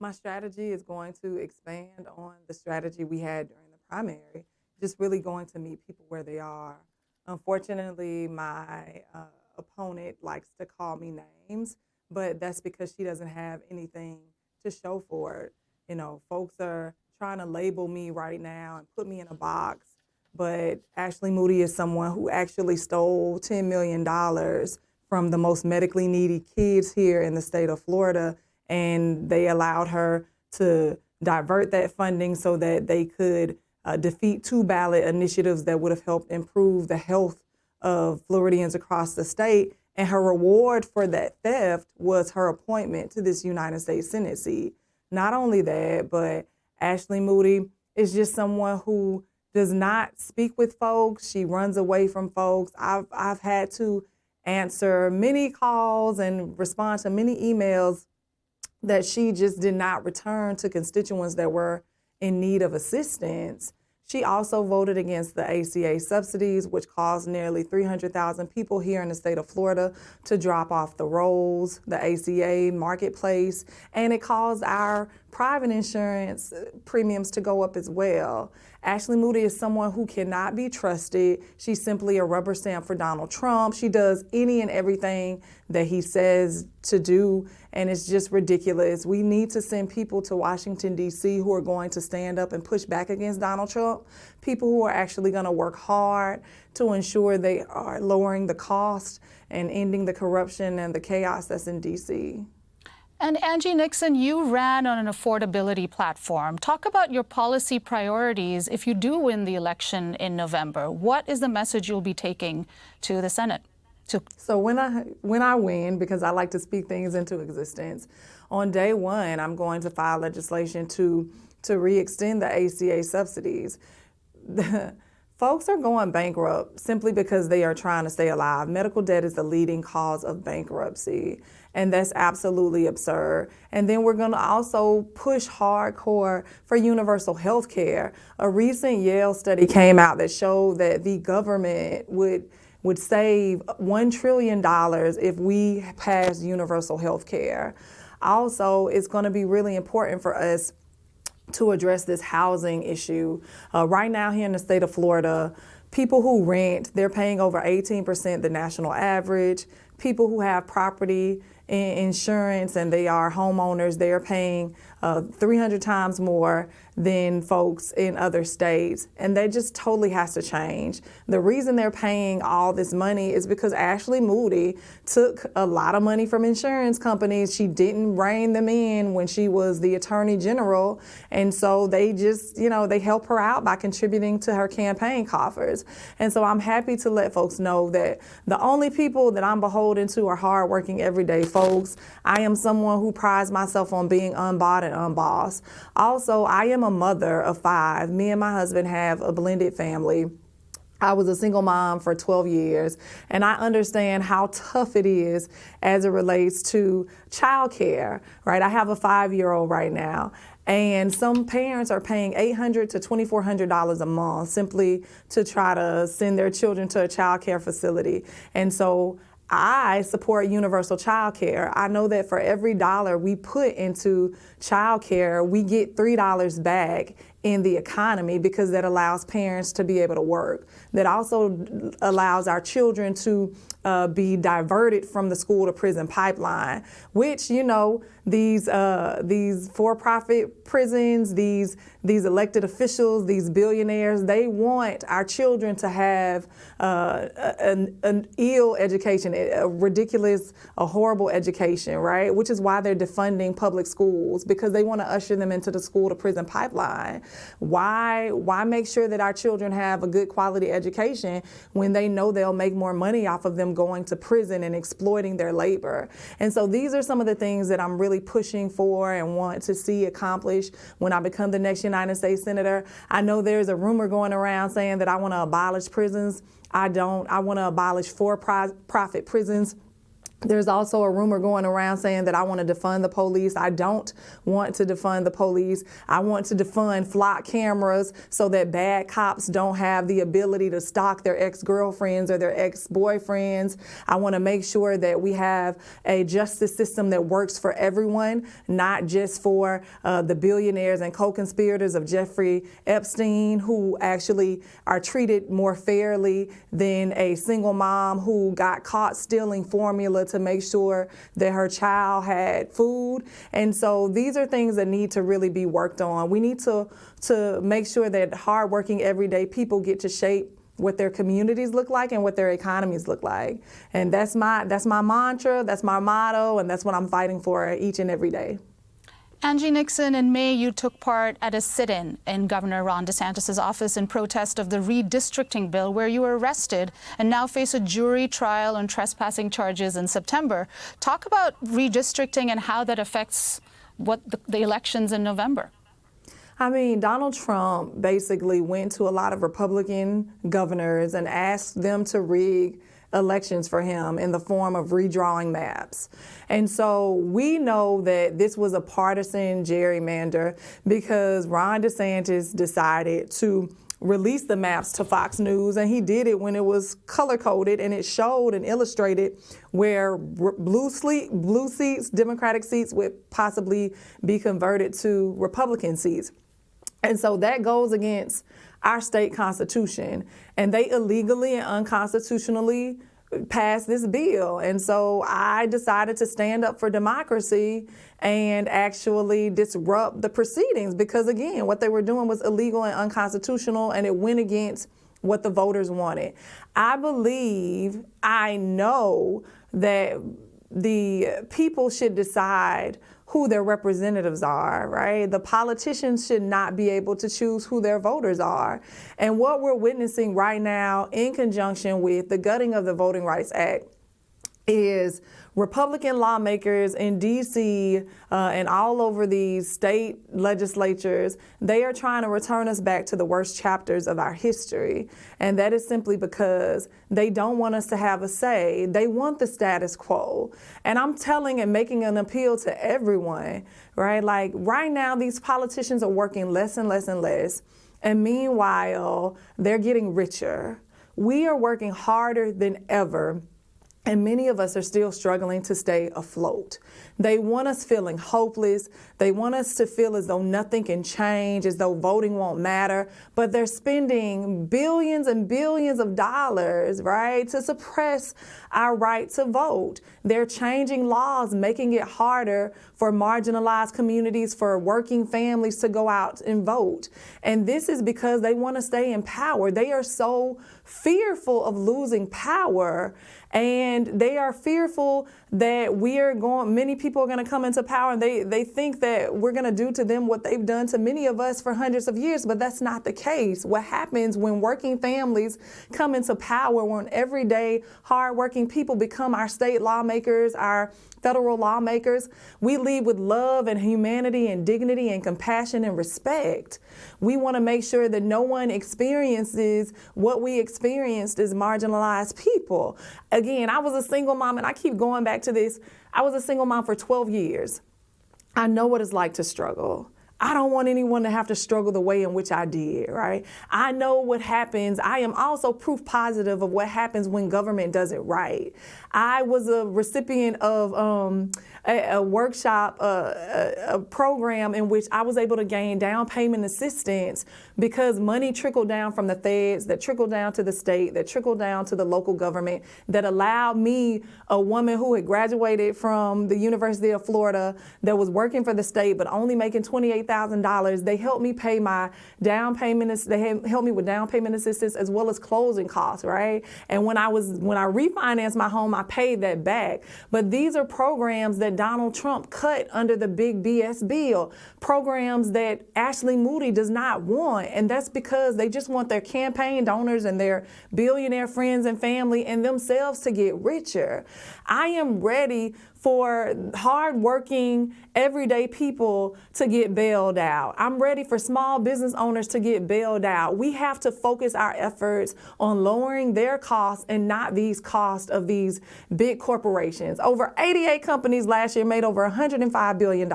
My strategy is going to expand on the strategy we had during the primary, just really going to meet people where they are. Unfortunately, my opponent likes to call me names, but that's because she doesn't have anything to show for it. You know, folks are trying to label me right now and put me in a box, but Ashley Moody is someone who actually stole $10 million from the most medically needy kids here in the state of Florida, and they allowed her to divert that funding so that they could defeat 2 ballot initiatives that would have helped improve the health of Floridians across the state. And her reward for that theft was her appointment to this United States Senate seat. Not only that, but Ashley Moody is just someone who does not speak with folks. She runs away from folks. I've had to answer many calls and respond to many emails that she just did not return to constituents that were in need of assistance. She also voted against the ACA subsidies, which caused nearly 300,000 people here in the state of Florida to drop off the rolls, the ACA marketplace, and it caused our private insurance premiums to go up as well. Ashley Moody is someone who cannot be trusted. She's simply a rubber stamp for Donald Trump. She does any and everything that he says to do, and it's just ridiculous. We need to send people to Washington, D.C. who are going to stand up and push back against Donald Trump, people who are actually going to work hard to ensure they are lowering the cost and ending the corruption and the chaos that's in D.C. And Angie Nixon, you ran on an affordability platform. Talk about your policy priorities if you do win the election in November. What is the message you'll be taking to the Senate? So when I win, because I like to speak things into existence, on day one, I'm going to file legislation to re-extend the ACA subsidies. Folks are going bankrupt simply because they are trying to stay alive. Medical debt is the leading cause of bankruptcy, and that's absolutely absurd. And then we're going to also push hardcore for universal health care. A recent Yale study came out that showed that the government would save $1 trillion if we pass universal health care. Also, it's going to be really important for us to address this housing issue. Right now here in the state of Florida, people who rent, they're paying over 18% the national average. People who have property insurance and they are homeowners, they're paying 300 times more than folks in other states. And that just totally has to change. The reason they're paying all this money is because Ashley Moody took a lot of money from insurance companies. She didn't rein them in when she was the Attorney General. And so they just, they help her out by contributing to her campaign coffers. And so I'm happy to let folks know that the only people that I'm beholden to are hardworking, everyday folks. I am someone who prides myself on being unbought and unbossed. Also, I am a mother of 5. Me and my husband have a blended family. I was a single mom for 12 years, and I understand how tough it is as it relates to childcare, right? I have a 5-year-old right now, and some parents are paying $800 to $2,400 a month simply to try to send their children to a childcare facility. And so I support universal child care. I know that for every dollar we put into child care, we get $3 back in the economy because that allows parents to be able to work. That also allows our children to be diverted from the school to prison pipeline, which, these for-profit prisons, these elected officials, these billionaires, they want our children to have an ill education, a ridiculous, a horrible education, right? Which is why they're defunding public schools, because they want to usher them into the school to prison pipeline. Why make sure that our children have a good quality education when they know they'll make more money off of them going to prison and exploiting their labor? And so these are some of the things that I'm really pushing for and want to see accomplished when I become the next United States Senator. I know there's a rumor going around saying that I want to abolish prisons. I don't. I want to abolish for-profit prisons. There's also a rumor going around saying that I want to defund the police. I don't want to defund the police. I want to defund flock cameras so that bad cops don't have the ability to stalk their ex-girlfriends or their ex-boyfriends. I want to make sure that we have a justice system that works for everyone, not just for the billionaires and co-conspirators of Jeffrey Epstein, who actually are treated more fairly than a single mom who got caught stealing formula to make sure that her child had food. And so these are things that need to really be worked on. We need to make sure that hardworking, everyday people get to shape what their communities look like and what their economies look like. And that's my mantra, that's my motto, and that's what I'm fighting for each and every day. Angie Nixon, in May, you took part at a sit-in in Governor Ron DeSantis' office in protest of the redistricting bill, where you were arrested and now face a jury trial on trespassing charges in September. Talk about redistricting and how that affects the elections in November. I mean, Donald Trump basically went to a lot of Republican governors and asked them to rig elections for him in the form of redrawing maps. And so we know that this was a partisan gerrymander because Ron DeSantis decided to release the maps to Fox News, and he did it when it was color-coded, and it showed and illustrated where blue seats, Democratic seats, would possibly be converted to Republican seats. And so that goes against our state constitution, and they illegally and unconstitutionally passed this bill. And so I decided to stand up for democracy and actually disrupt the proceedings because, again, what they were doing was illegal and unconstitutional, and it went against what the voters wanted. I know that the people should decide who their representatives are, right? The politicians should not be able to choose who their voters are. And what we're witnessing right now in conjunction with the gutting of the Voting Rights Act is Republican lawmakers in D.C. And all over these state legislatures, they are trying to return us back to the worst chapters of our history. And that is simply because they don't want us to have a say. They want the status quo. And I'm telling and making an appeal to everyone, right? Like right now, these politicians are working less and less and less. And meanwhile, they're getting richer. We are working harder than ever. And many of us are still struggling to stay afloat. They want us feeling hopeless. They want us to feel as though nothing can change, as though voting won't matter. But they're spending billions and billions of dollars, right, to suppress our right to vote. They're changing laws, making it harder for marginalized communities, for working families to go out and vote. And this is because they want to stay in power. They are so fearful of losing power, and they are fearful that many people are going to come into power, and they think that we're going to do to them what they've done to many of us for hundreds of years, but that's not the case. What happens when working families come into power, when everyday hardworking people become our state lawmakers, our federal lawmakers, we lead with love and humanity and dignity and compassion and respect. We want to make sure that no one experiences what we experienced as marginalized people. Again, I was a single mom, and I keep going back to this. I was a single mom for 12 years. I know what it's like to struggle. I don't want anyone to have to struggle the way in which I did, right? I know what happens. I am also proof positive of what happens when government does it right. I was a recipient of a workshop, a program in which I was able to gain down payment assistance because money trickled down from the feds, that trickled down to the state, that trickled down to the local government, that allowed me, a woman who had graduated from the University of Florida, that was working for the state but only making $28,000. They helped me pay my down payment. They helped me with down payment assistance as well as closing costs, right? And when I refinanced my home, I paid that back. But these are programs that Donald Trump cut under the big BS bill, programs that Ashley Moody does not want. And that's because they just want their campaign donors and their billionaire friends and family and themselves to get richer. I am ready for hardworking, everyday people to get bailed out. I'm ready for small business owners to get bailed out. We have to focus our efforts on lowering their costs and not these costs of these big corporations. Over 88 companies last year made over $105 billion.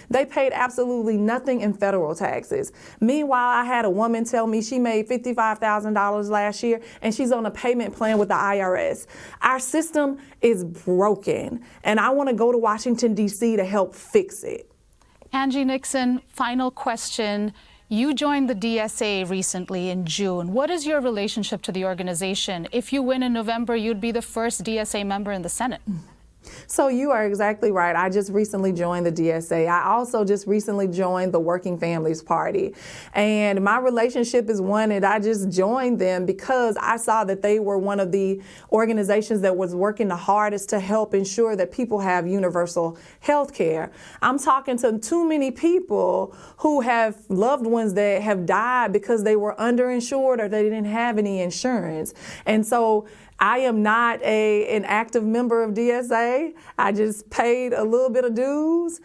They paid absolutely nothing in federal taxes. Meanwhile, I had a woman tell me she made $55,000 last year and she's on a payment plan with the IRS. Our system is broken, and I want to go to Washington, D.C. to help fix it. Angie Nixon, final question. You joined the DSA recently in June. What is your relationship to the organization? If you win in November, you'd be the first DSA member in the Senate. So you are exactly right. I just recently joined the DSA. I also just recently joined the Working Families Party. And my relationship is one that I just joined them because I saw that they were one of the organizations that was working the hardest to help ensure that people have universal health care. I'm talking to too many people who have loved ones that have died because they were underinsured or they didn't have any insurance. And so I am not an active member of DSA. I just paid a little bit of dues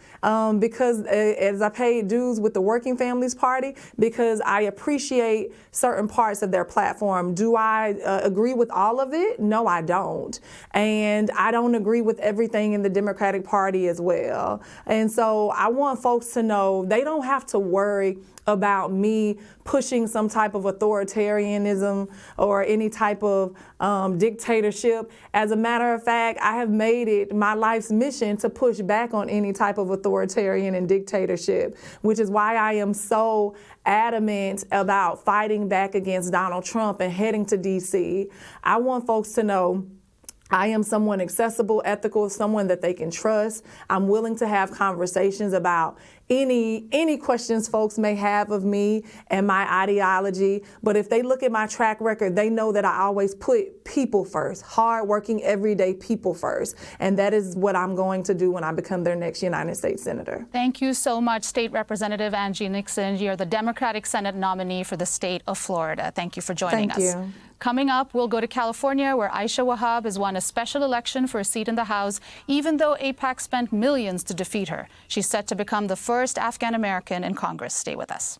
because as I paid dues with the Working Families Party, because I appreciate certain parts of their platform. Do I agree with all of it? No, I don't. And I don't agree with everything in the Democratic Party as well. And so I want folks to know they don't have to worry about me pushing some type of authoritarianism or any type of dictatorship. As a matter of fact, I have made it my life's mission to push back on any type of authoritarian and dictatorship, which is why I am so adamant about fighting back against Donald Trump and heading to D.C. I want folks to know I am someone accessible, ethical, someone that they can trust. I'm willing to have conversations about any questions folks may have of me and my ideology. But if they look at my track record, they know that I always put people first, hardworking, everyday people first. And that is what I'm going to do when I become their next United States Senator. Thank you so much, State Representative Angie Nixon. You're the Democratic Senate nominee for the state of Florida. Thank you for joining us. Thank you. Coming up, we'll go to California, where Aisha Wahab has won a special election for a seat in the House, even though AIPAC spent millions to defeat her. She's set to become the first Afghan-American in Congress. Stay with us.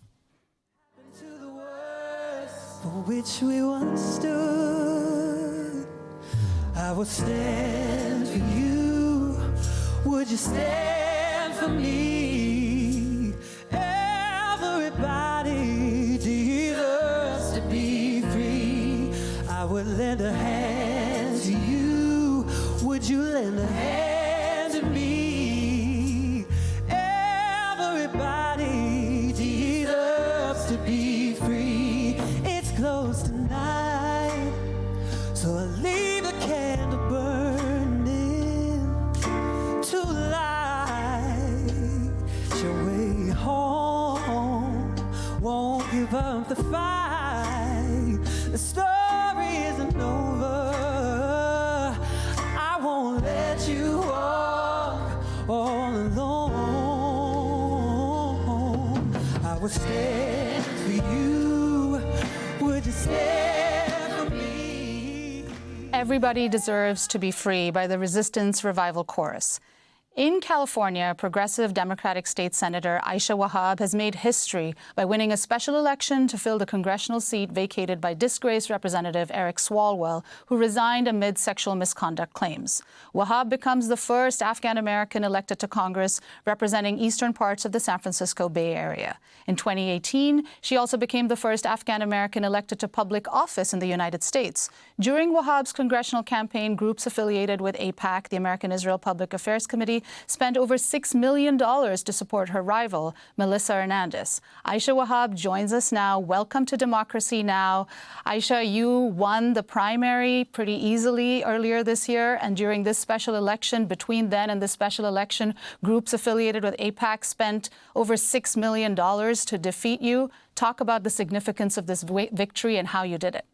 For which we once stood, I would stand for you. Would you stand for me? Everybody deserves to be free. I would lend a hand to you. Would you lend a hand to me? Everybody deserves to be free. It's close tonight, so I leave the candle burning to light your way home. Won't give up the fight. The story isn't over. I won't let you walk all alone. I will stand for you. Would you stand for me? Everybody Deserves to Be Free by the Resistance Revival Chorus. In California, progressive Democratic State Senator Aisha Wahab has made history by winning a special election to fill the congressional seat vacated by disgraced Representative Eric Swalwell, who resigned amid sexual misconduct claims. Wahab becomes the first Afghan-American elected to Congress representing eastern parts of the San Francisco Bay Area. In 2018, she also became the first Afghan-American elected to public office in the United States. During Wahab's congressional campaign, groups affiliated with AIPAC, the American Israel Public Affairs Committee, spent over $6 million to support her rival, Melissa Hernandez. Aisha Wahab joins us now. Welcome to Democracy Now! Aisha, you won the primary pretty easily earlier this year, and during this special election, between then and the special election, groups affiliated with AIPAC spent over $6 million to defeat you. Talk about the significance of this victory and how you did it.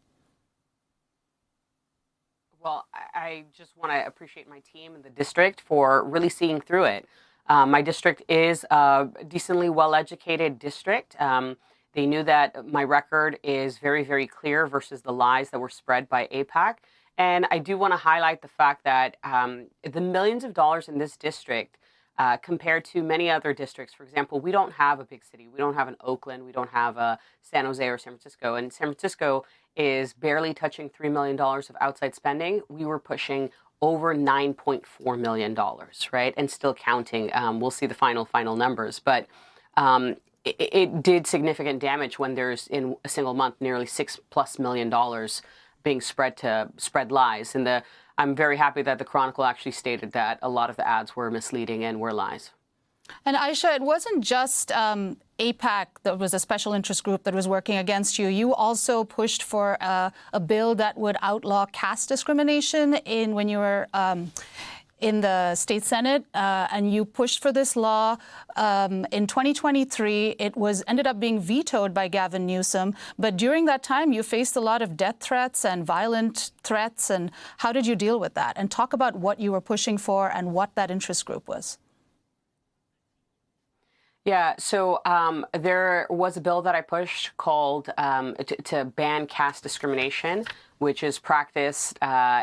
Well, I just want to appreciate my team and the district for really seeing through it. My district is a decently well-educated district. They knew that my record is very, very clear versus the lies that were spread by AIPAC. And I do want to highlight the fact that the millions of dollars in this district, compared to many other districts, for example, we don't have a big city. We don't have an Oakland. We don't have a San Jose or San Francisco. And San Francisco is barely touching $3 million of outside spending. We were pushing over $9.4 million, right? And still counting. We'll see the final numbers. But it did significant damage when there's, in a single month, nearly $6+ million being spread lies. And I'm very happy that the Chronicle actually stated that a lot of the ads were misleading and were lies. And Aisha, it wasn't just AIPAC that was a special interest group that was working against you. You also pushed for a bill that would outlaw caste discrimination when you were in the state Senate, and you pushed for this law. In 2023, it ended up being vetoed by Gavin Newsom. But during that time, you faced a lot of death threats and violent threats. And how did you deal with that? And talk about what you were pushing for and what that interest group was. Yeah, so there was a bill that I pushed called to ban caste discrimination, which is practiced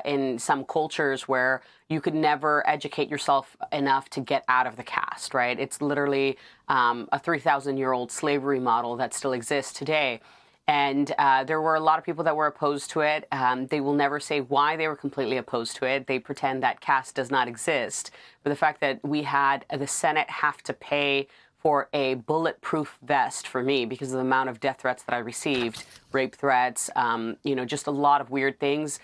in some cultures where you could never educate yourself enough to get out of the caste, right? It's literally a 3,000-year-old slavery model that still exists today. And there were a lot of people that were opposed to it. They will never say why they were completely opposed to it. They pretend that caste does not exist. But the fact that we had the Senate have to pay for a bulletproof vest for me because of the amount of death threats that I received, rape threats, just a lot of weird things.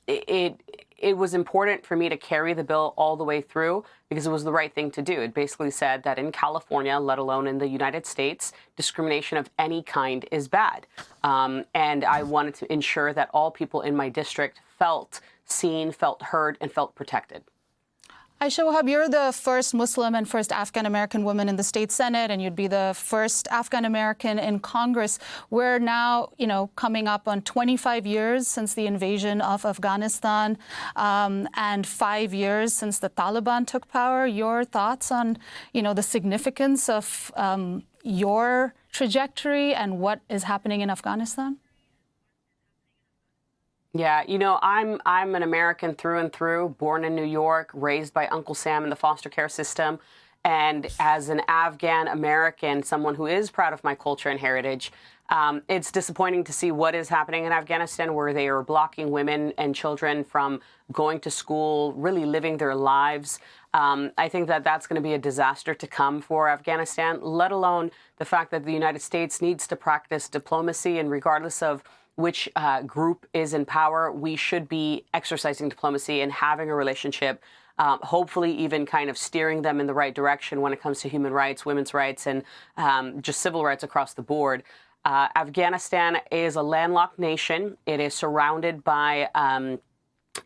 It was important for me to carry the bill all the way through because it was the right thing to do. It basically said that in California, let alone in the United States, discrimination of any kind is bad. And I wanted to ensure that all people in my district felt seen, felt heard, and felt protected. Aisha Wahab, you're the first Muslim and first Afghan-American woman in the state Senate, and you'd be the first Afghan-American in Congress. We're now, coming up on 25 years since the invasion of Afghanistan, and 5 years since the Taliban took power. Your thoughts on, the significance of your trajectory and what is happening in Afghanistan? Yeah, I'm an American through and through, born in New York, raised by Uncle Sam in the foster care system. And as an Afghan American, someone who is proud of my culture and heritage, it's disappointing to see what is happening in Afghanistan, where they are blocking women and children from going to school, really living their lives. I think that that's going to be a disaster to come for Afghanistan, let alone the fact that the United States needs to practice diplomacy, and regardless of which group is in power, we should be exercising diplomacy and having a relationship, hopefully even kind of steering them in the right direction when it comes to human rights, women's rights, and just civil rights across the board. Afghanistan is a landlocked nation. It is surrounded by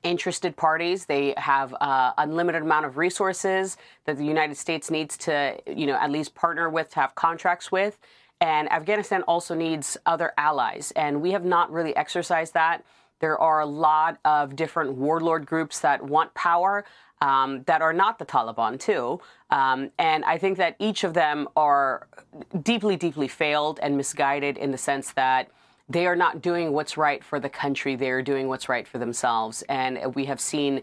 interested parties. They have unlimited amount of resources that the United States needs to, at least partner with, to have contracts with. And Afghanistan also needs other allies, and we have not really exercised that. There are a lot of different warlord groups that want power that are not the Taliban, too. And I think that each of them are deeply, deeply failed and misguided in the sense that they are not doing what's right for the country. They are doing what's right for themselves. And we have seen,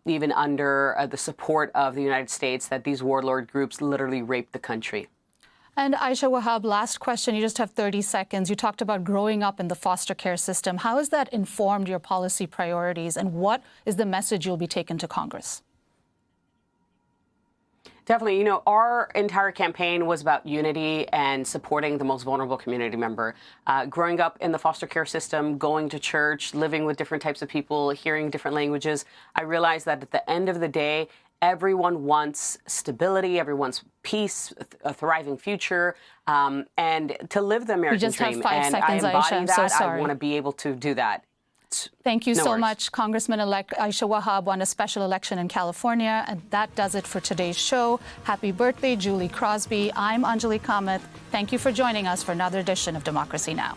even under the support of the United States, that these warlord groups literally rape the country. And Aisha Wahab, last question. You just have 30 seconds. You talked about growing up in the foster care system. How has that informed your policy priorities, and what is the message you'll be taking to Congress? Definitely. Our entire campaign was about unity and supporting the most vulnerable community member. Growing up in the foster care system, going to church, living with different types of people, hearing different languages, I realized that at the end of the day, everyone wants stability, everyone wants peace, a thriving future, and to live the American dream. You just have 5 seconds, Aisha. I'm so sorry. I want to be able to do that. Thank you so much, Congressman-elect Aisha Wahab won a special election in California. And that does it for today's show. Happy birthday, Julie Crosby. I'm Anjali Kamath. Thank you for joining us for another edition of Democracy Now!